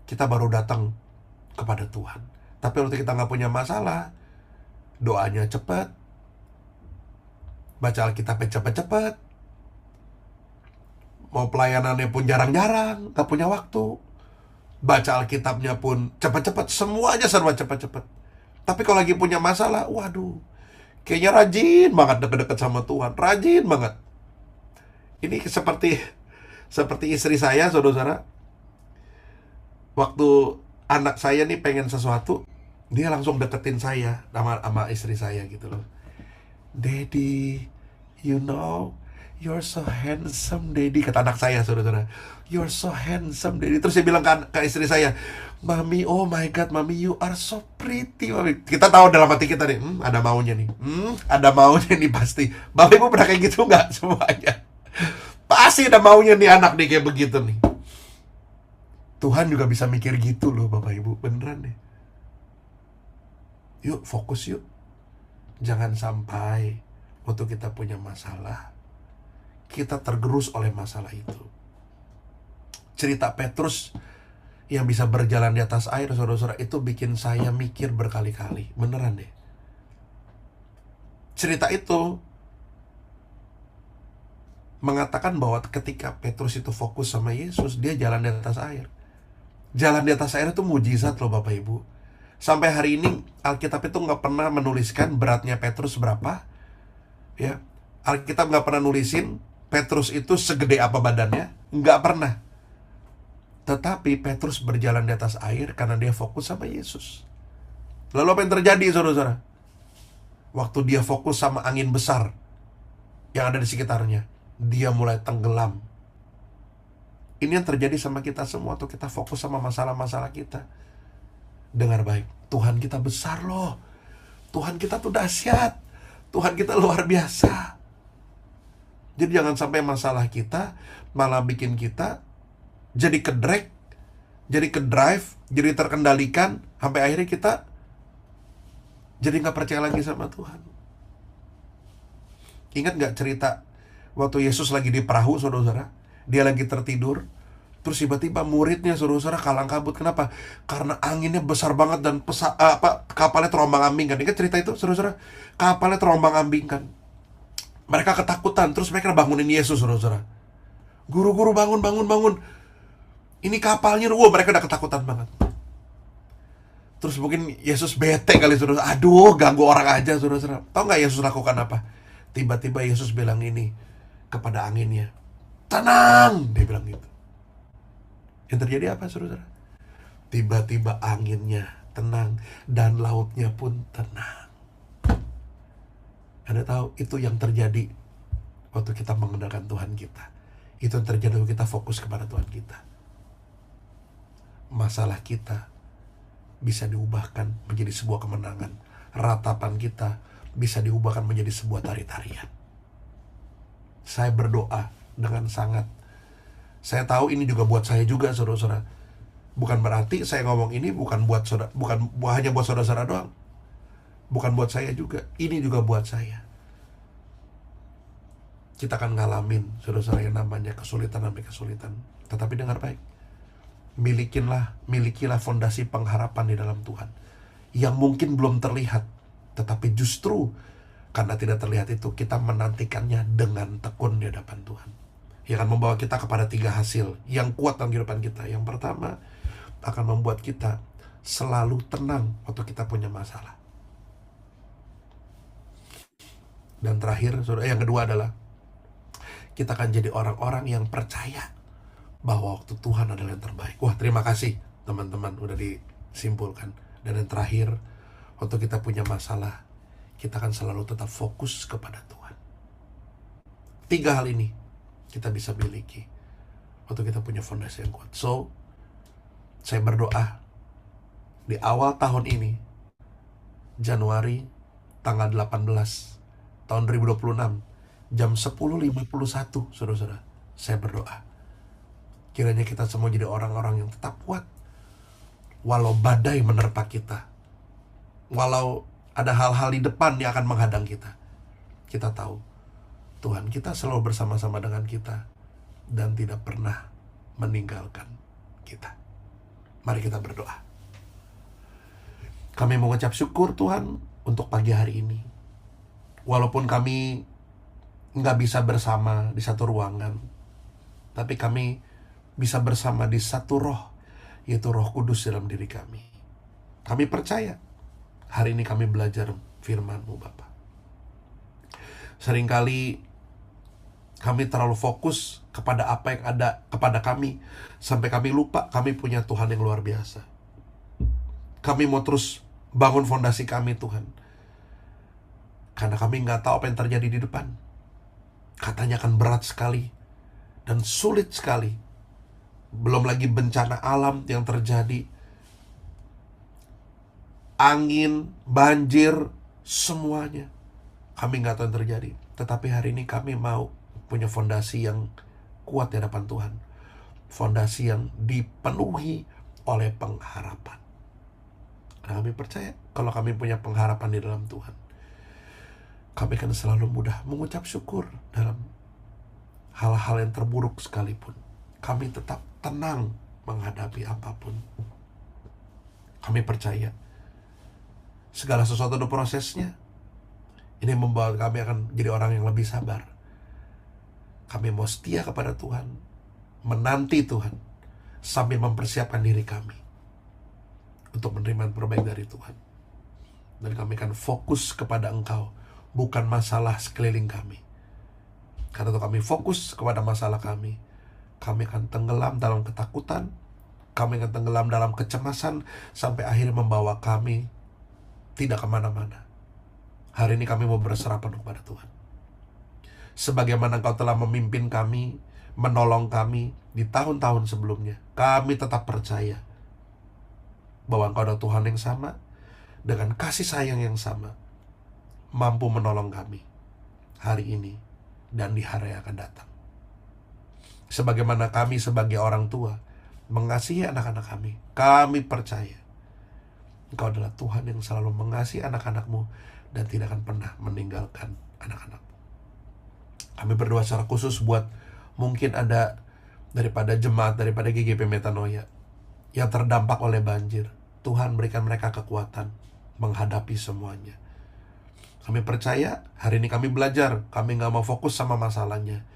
kita baru datang kepada Tuhan. Tapi kalau kita nggak punya masalah, doanya cepat, baca Alkitabnya cepat-cepat, mau pelayanannya pun jarang-jarang, nggak punya waktu, baca Alkitabnya pun cepat-cepat, semuanya serba cepat-cepat. Tapi kalau lagi punya masalah, kayaknya rajin banget deket-deket sama Tuhan. Rajin banget. Ini seperti istri saya, saudara-saudara. Waktu anak saya nih pengen sesuatu, dia langsung deketin saya sama istri saya gitu loh. Daddy, you know, you're so handsome, Daddy. Kata anak saya, saudara-saudara. You're so handsome, Daddy. Terus saya bilang ke istri saya, Mami, oh my God, Mami, you are so pretty, Mami. Kita tahu dalam hati kita nih, ada maunya nih. Ada maunya nih pasti. Bapak Ibu pernah kayak gitu nggak semuanya? Pasti ada maunya nih anak nih kayak begitu nih. Tuhan juga bisa mikir gitu loh, Bapak Ibu. Beneran deh. Yuk, fokus yuk. Jangan sampai waktu kita punya masalah, kita tergerus oleh masalah itu. Cerita Petrus yang bisa berjalan di atas air, saudara-saudara, itu bikin saya mikir berkali-kali. Beneran deh. Cerita itu mengatakan bahwa ketika Petrus itu fokus sama Yesus, dia jalan di atas air. Jalan di atas air itu mujizat loh, Bapak Ibu. Sampai hari ini Alkitab itu nggak pernah menuliskan beratnya Petrus berapa. Ya, Alkitab nggak pernah nulisin Petrus itu segede apa badannya. Nggak pernah. Tetapi Petrus berjalan di atas air karena dia fokus sama Yesus. Lalu apa yang terjadi, saudara-saudara? Waktu dia fokus sama angin besar yang ada di sekitarnya, dia mulai tenggelam. Ini yang terjadi sama kita semua tuh, kita fokus sama masalah-masalah kita. Dengar baik, Tuhan kita besar loh. Tuhan kita tuh dahsyat. Tuhan kita luar biasa. Jadi jangan sampai masalah kita malah bikin kita jadi kedrek, jadi kedrive, jadi terkendalikan, sampai akhirnya kita jadi nggak percaya lagi sama Tuhan. Ingat nggak cerita waktu Yesus lagi di perahu, saudara-saudara? Dia lagi tertidur, terus tiba-tiba muridnya, saudara-saudara, kalang kabut. Kenapa? Karena anginnya besar banget dan kapalnya terombang-ambingkan. Ingat cerita itu, saudara-saudara? Kapalnya terombang-ambingkan. Mereka ketakutan, terus mereka bangunin Yesus, saudara-saudara. Guru-guru, bangun, bangun, bangun. Ini kapalnya, mereka udah ketakutan banget. Terus mungkin Yesus bete kali, saudara. Aduh, ganggu orang aja, saudara. Tahu nggak Yesus lakukan apa? Tiba-tiba Yesus bilang ini kepada anginnya, tenang, dia bilang gitu. Yang terjadi apa, saudara? Tiba-tiba anginnya tenang dan lautnya pun tenang. Anda tahu itu yang terjadi waktu kita mengandalkan Tuhan kita. Itu yang terjadi waktu kita fokus kepada Tuhan kita. Masalah kita bisa diubahkan menjadi sebuah kemenangan. Ratapan kita bisa diubahkan menjadi sebuah tari-tarian. Saya berdoa dengan sangat. Saya tahu ini juga buat saya juga, saudara-saudara. Bukan berarti saya ngomong ini bukan buat saudara, bukan hanya buat saudara-saudara doang. Bukan buat saya juga. Ini juga buat saya. Kita akan ngalamin, saudara-saudara, yang namanya kesulitan demi kesulitan. Tetapi dengar baik. Milikilah fondasi pengharapan di dalam Tuhan. Yang mungkin belum terlihat. Tetapi justru karena tidak terlihat itu, kita menantikannya dengan tekun di hadapan Tuhan. Yang akan membawa kita kepada 3 hasil yang kuat dalam kehidupan kita. Yang pertama, akan membuat kita selalu tenang waktu kita punya masalah. Dan terakhir, saudara, yang kedua adalah kita akan jadi orang-orang yang percaya bahwa waktu Tuhan adalah yang terbaik. Wah, terima kasih teman-teman udah disimpulkan. Dan yang terakhir, waktu kita punya masalah, kita akan selalu tetap fokus kepada Tuhan. 3 hal ini kita bisa miliki waktu kita punya fondasi yang kuat. So, saya berdoa di awal tahun ini, Januari tanggal 18 tahun 2026, jam 10.51, saudara-saudara, saya berdoa kiranya kita semua jadi orang-orang yang tetap kuat walau badai menerpa kita, walau ada hal-hal di depan yang akan menghadang kita. Kita tahu Tuhan kita selalu bersama-sama dengan kita dan tidak pernah meninggalkan kita. Mari kita berdoa. Kami mengucap syukur Tuhan untuk pagi hari ini. Walaupun kami nggak bisa bersama di satu ruangan, tapi kami bisa bersama di satu roh, yaitu Roh Kudus dalam diri kami. Kami percaya hari ini kami belajar firman-Mu, Bapa. Seringkali kami terlalu fokus kepada apa yang ada kepada kami, sampai kami lupa kami punya Tuhan yang luar biasa. Kami mau terus bangun fondasi kami, Tuhan, karena kami nggak tahu apa yang terjadi di depan. Katanya akan berat sekali dan sulit sekali. Belum lagi bencana alam yang terjadi. Angin, banjir, semuanya. Kami nggak tahu yang terjadi. Tetapi hari ini kami mau punya fondasi yang kuat di hadapan Tuhan. Fondasi yang dipenuhi oleh pengharapan. Karena kami percaya kalau kami punya pengharapan di dalam Tuhan, kami akan selalu mudah mengucap syukur dalam hal-hal yang terburuk sekalipun. Kami tetap tenang menghadapi apapun. Kami percaya segala sesuatu ada prosesnya. Ini membawa kami akan jadi orang yang lebih sabar. Kami mau setia kepada Tuhan, menanti Tuhan, sambil mempersiapkan diri kami untuk menerima yang terbaik dari Tuhan. Dan kami akan fokus kepada Engkau, bukan masalah sekeliling kami. Karena kalau kami fokus kepada masalah kami akan tenggelam dalam ketakutan, kami akan tenggelam dalam kecemasan, sampai akhirnya membawa kami tidak kemana-mana. Hari ini kami mau berserah penuh kepada Tuhan. Sebagaimana Engkau telah memimpin kami, menolong kami di tahun-tahun sebelumnya, kami tetap percaya bahwa Engkau adalah Tuhan yang sama, dengan kasih sayang yang sama, mampu menolong kami hari ini dan di hari yang akan datang. Sebagaimana kami sebagai orang tua mengasihi anak-anak kami percaya Engkau adalah Tuhan yang selalu mengasihi anak-anak-Mu dan tidak akan pernah meninggalkan anak-anak-Mu. Kami berdoa secara khusus buat mungkin ada daripada jemaat, daripada GGP Metanoia yang terdampak oleh banjir. Tuhan berikan mereka kekuatan menghadapi semuanya. Kami percaya hari ini kami belajar, kami gak mau fokus sama masalahnya,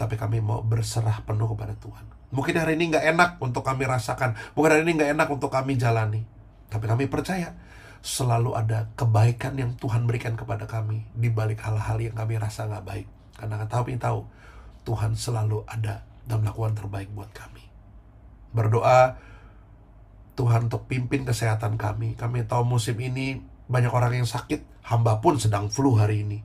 tapi kami mau berserah penuh kepada Tuhan. Mungkin hari ini gak enak untuk kami rasakan, mungkin hari ini gak enak untuk kami jalani, tapi kami percaya selalu ada kebaikan yang Tuhan berikan kepada kami di balik hal-hal yang kami rasa gak baik. Karena kami tahu Tuhan selalu ada dan melakukan terbaik buat kami. Berdoa Tuhan untuk pimpin kesehatan kami. Kami tahu musim ini banyak orang yang sakit, hamba pun sedang flu hari ini.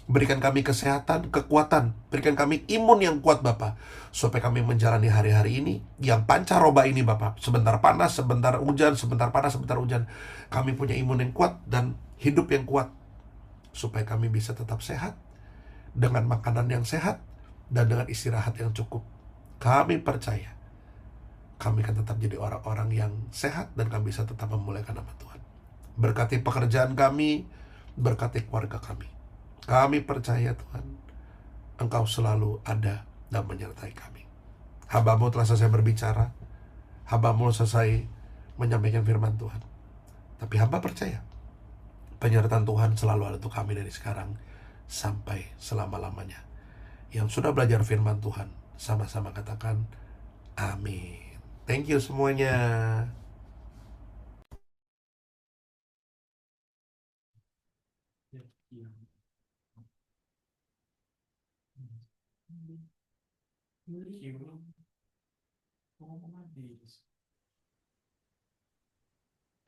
Berikan kami kesehatan, kekuatan, berikan kami imun yang kuat Bapa, supaya kami menjalani hari-hari ini yang pancaroba ini Bapa. Sebentar panas, sebentar hujan, sebentar panas, sebentar hujan. Kami punya imun yang kuat dan hidup yang kuat, supaya kami bisa tetap sehat, dengan makanan yang sehat, dan dengan istirahat yang cukup. Kami percaya kami akan tetap jadi orang-orang yang sehat, dan kami bisa tetap memuliakan nama Tuhan. Berkati pekerjaan kami, berkati keluarga kami. Kami percaya Tuhan, Engkau selalu ada dan menyertai kami. Hamba-Mu telah selesai berbicara, hamba-Mu selesai menyampaikan firman Tuhan. Tapi hamba percaya, penyertaan Tuhan selalu ada untuk kami dari sekarang sampai selama-lamanya. Yang sudah belajar firman Tuhan, sama-sama katakan, amin. Thank you semuanya.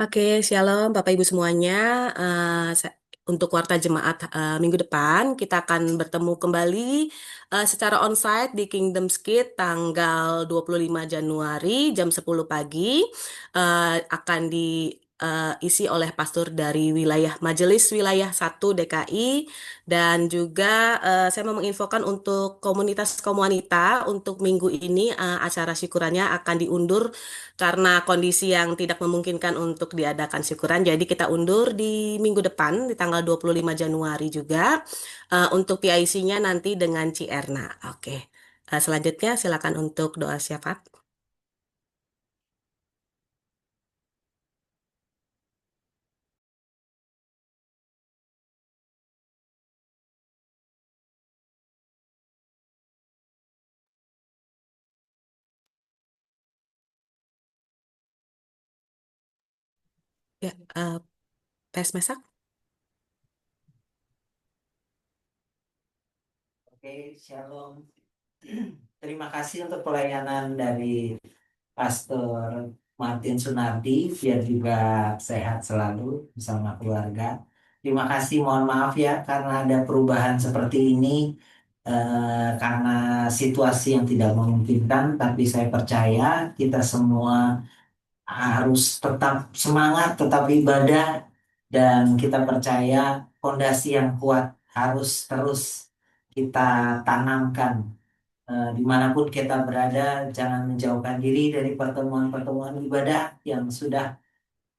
Oke, shalom Bapak Ibu semuanya. Untuk warta jemaat minggu depan, kita akan bertemu kembali secara onsite di Kingdom Skit tanggal 25 Januari jam 10 pagi. Akan diisi oleh pastor dari wilayah Majelis Wilayah 1 DKI, dan juga saya mau menginfokan untuk komunitas kaum wanita untuk minggu ini acara syukurannya akan diundur karena kondisi yang tidak memungkinkan untuk diadakan syukuran. Jadi kita undur di minggu depan di tanggal 25 Januari juga. Untuk PIC-nya nanti dengan Ci Erna. Oke. Selanjutnya silakan untuk doa syafaat. Ya, PS Mesak. Oke, shalom. Terima kasih untuk pelayanan dari Pastor Martin Sunardi, biar juga sehat selalu bersama keluarga. Terima kasih, mohon maaf ya karena ada perubahan seperti ini, karena situasi yang tidak memungkinkan, tapi saya percaya kita semua harus tetap semangat, tetap ibadah, dan kita percaya fondasi yang kuat harus terus kita tanamkan. Dimanapun kita berada, jangan menjauhkan diri dari pertemuan-pertemuan ibadah yang sudah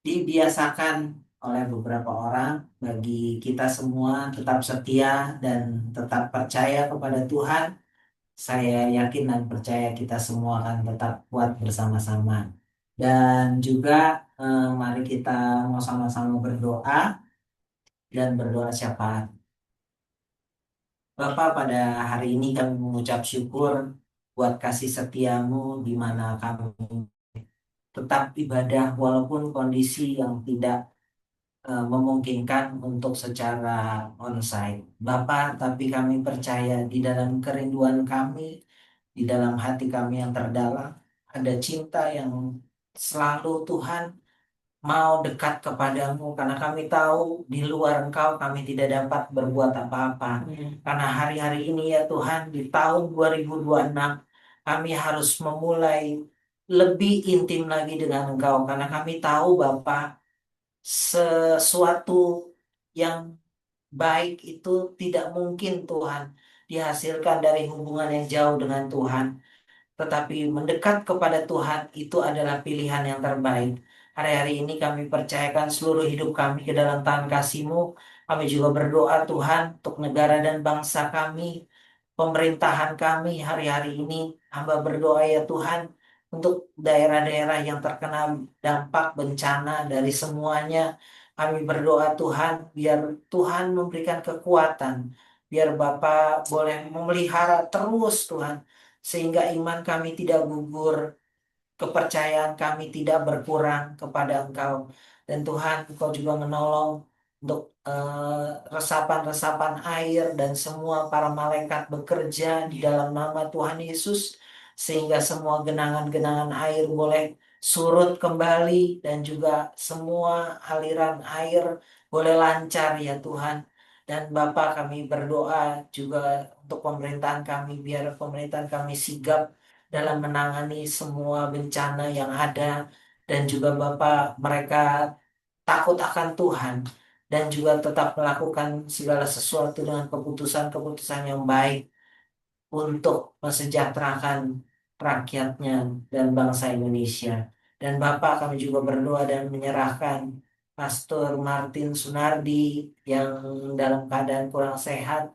dibiasakan oleh beberapa orang. Bagi kita semua tetap setia dan tetap percaya kepada Tuhan. Saya yakin dan percaya kita semua akan tetap kuat bersama-sama. Dan juga mari kita mau sama-sama berdoa dan berdoa syafaat. Bapak, pada hari ini kami mengucap syukur buat kasih setiamu di mana kami tetap ibadah walaupun kondisi yang tidak memungkinkan untuk secara onsite. Bapak, tapi kami percaya di dalam kerinduan kami, di dalam hati kami yang terdalam, ada cinta yang selalu Tuhan mau dekat kepadamu, karena kami tahu di luar Engkau kami tidak dapat berbuat apa-apa. Karena hari-hari ini ya Tuhan, di tahun 2026 kami harus memulai lebih intim lagi dengan Engkau, karena kami tahu Bapa, sesuatu yang baik itu tidak mungkin Tuhan dihasilkan dari hubungan yang jauh dengan Tuhan. Tetapi mendekat kepada Tuhan itu adalah pilihan yang terbaik. Hari-hari ini kami percayakan seluruh hidup kami ke dalam tangan kasih-Mu. Kami juga berdoa Tuhan untuk negara dan bangsa kami, pemerintahan kami hari-hari ini. Hamba berdoa ya Tuhan untuk daerah-daerah yang terkena dampak bencana dari semuanya. Kami berdoa Tuhan biar Tuhan memberikan kekuatan, biar Bapak boleh memelihara terus Tuhan, sehingga iman kami tidak gugur, kepercayaan kami tidak berkurang kepada Engkau. Dan Tuhan, Engkau juga menolong untuk resapan-resapan air dan semua para malaikat bekerja di dalam nama Tuhan Yesus sehingga semua genangan-genangan air boleh surut kembali dan juga semua aliran air boleh lancar ya Tuhan. Dan Bapa, kami berdoa juga untuk pemerintahan kami, biar pemerintahan kami sigap dalam menangani semua bencana yang ada, dan juga Bapa, mereka takut akan Tuhan dan juga tetap melakukan segala sesuatu dengan keputusan-keputusan yang baik untuk mesejahterakan rakyatnya dan bangsa Indonesia. Dan Bapak, kami juga berdoa dan menyerahkan Pastor Martin Sunardi yang dalam keadaan kurang sehat,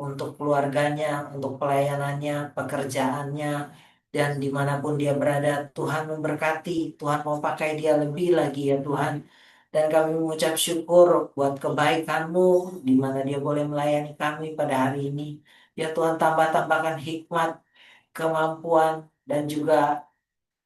untuk keluarganya, untuk pelayanannya, pekerjaannya, dan dimanapun dia berada, Tuhan memberkati, Tuhan mau pakai dia lebih lagi ya Tuhan. Dan kami mengucap syukur buat kebaikan-Mu, di mana dia boleh melayani kami pada hari ini. Ya Tuhan, tambah-tambahkan hikmat, kemampuan, dan juga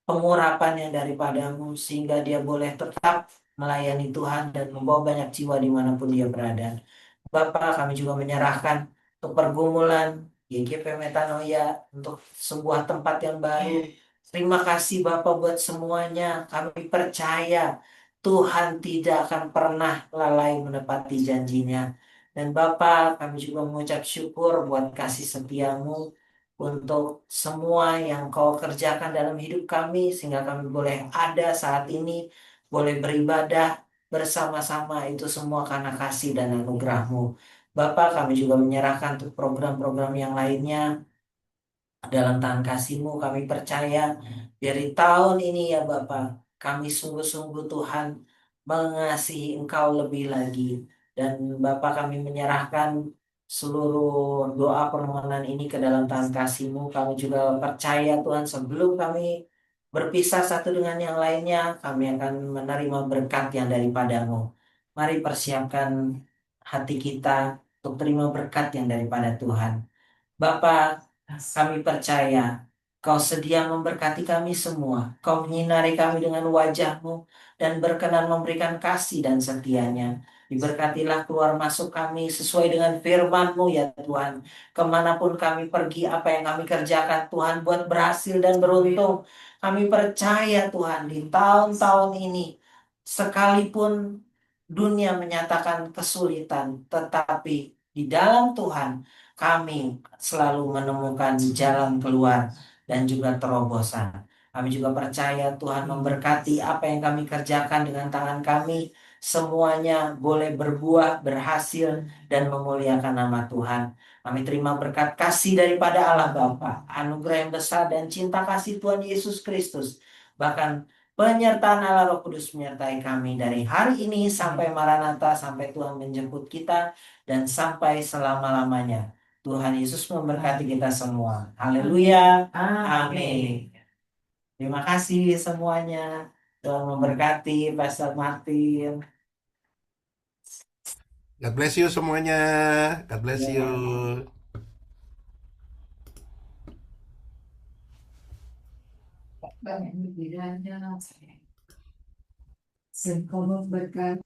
pengurapan yang daripadamu, sehingga dia boleh tetap melayani Tuhan dan membawa banyak jiwa dimanapun dia berada. Bapak, kami juga menyerahkan untuk pergumulan GGP Metanoia, untuk sebuah tempat yang baru. Terima kasih Bapak buat semuanya. Kami percaya Tuhan tidak akan pernah lalai menepati janjinya. Dan Bapak, kami juga mengucap syukur buat kasih setiamu untuk semua yang Kau kerjakan dalam hidup kami, sehingga kami boleh ada saat ini, boleh beribadah bersama-sama, itu semua karena kasih dan anugerah-Mu. Bapak, kami juga menyerahkan untuk program-program yang lainnya dalam tangan kasih-Mu. Kami percaya dari tahun ini ya Bapak, kami sungguh-sungguh Tuhan mengasihi Engkau lebih lagi. Dan Bapak, kami menyerahkan seluruh doa permohonan ini ke dalam tangan kasih-Mu. Kami juga percaya Tuhan, sebelum kami berpisah satu dengan yang lainnya, kami akan menerima berkat yang daripada-Mu. Mari persiapkan hati kita untuk terima berkat yang daripada Tuhan. Bapak, kami percaya Kau sedia memberkati kami semua. Kau menyinari kami dengan wajah-Mu dan berkenan memberikan kasih dan setianya. Diberkatilah keluar masuk kami sesuai dengan firman-Mu ya Tuhan. Kemanapun kami pergi, apa yang kami kerjakan Tuhan buat berhasil dan beruntung. Kami percaya Tuhan, di tahun-tahun ini, sekalipun dunia menyatakan kesulitan, tetapi di dalam Tuhan kami selalu menemukan jalan keluar dan juga terobosan. Kami juga percaya Tuhan memberkati apa yang kami kerjakan dengan tangan kami. Semuanya boleh berbuah, berhasil, dan memuliakan nama Tuhan. Kami terima berkat kasih daripada Allah Bapa, anugerah yang besar dan cinta kasih Tuhan Yesus Kristus. Bahkan penyertaan Allah Roh Kudus menyertai kami dari hari ini sampai Maranatha, sampai Tuhan menjemput kita, dan sampai selama-lamanya. Tuhan Yesus memberkati kita semua. Haleluya. Amin. Terima kasih semuanya. Tuhan memberkati Pastor Martin. God bless you semuanya. God bless you. Banyak bedanya. Sekolah berkat